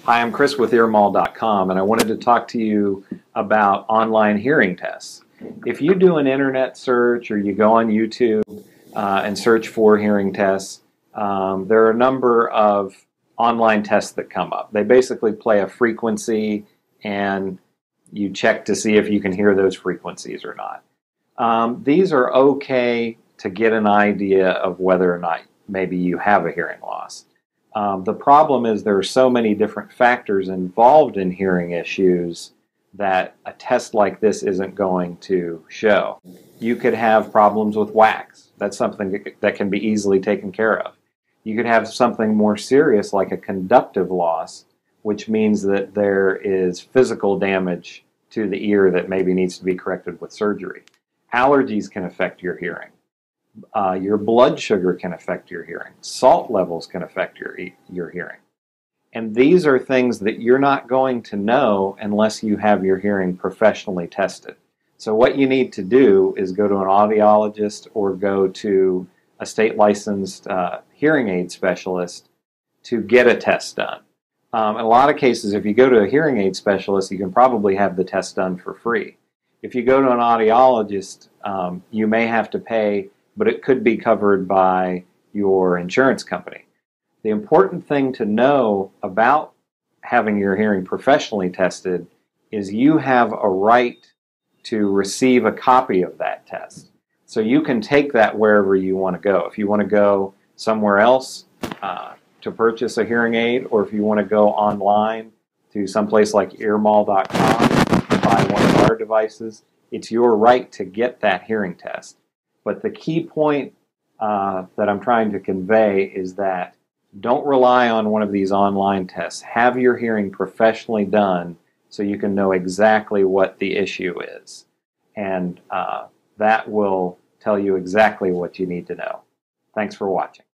Hi, I'm Chris with earmall.com, and I wanted to talk to you about online hearing tests. If you do an internet search or you go on YouTube and search for hearing tests, there are a number of online tests that come up. They basically play a frequency and you check to see if you can hear those frequencies or not. These are okay to get an idea of whether or not maybe you have a hearing loss. The problem is there are so many different factors involved in hearing issues that a test like this isn't going to show. You could have problems with wax. That's something that can be easily taken care of. You could have something more serious like a conductive loss, which means that there is physical damage to the ear that maybe needs to be corrected with surgery. Allergies can affect your hearing. Your blood sugar can affect your hearing. Salt levels can affect your hearing. And these are things that you're not going to know unless you have your hearing professionally tested. So what you need to do is go to an audiologist or go to a state licensed hearing aid specialist to get a test done. In a lot of cases, if you go to a hearing aid specialist, you can probably have the test done for free. If you go to an audiologist, you may have to pay, but it could be covered by your insurance company. The important thing to know about having your hearing professionally tested is you have a right to receive a copy of that test. So you can take that wherever you want to go. If you want to go somewhere else to purchase a hearing aid, or if you want to go online to someplace like earmall.com to buy one of our devices, it's your right to get that hearing test. But the key point that I'm trying to convey is that don't rely on one of these online tests. Have your hearing professionally done so you can know exactly what the issue is. And that will tell you exactly what you need to know. Thanks for watching.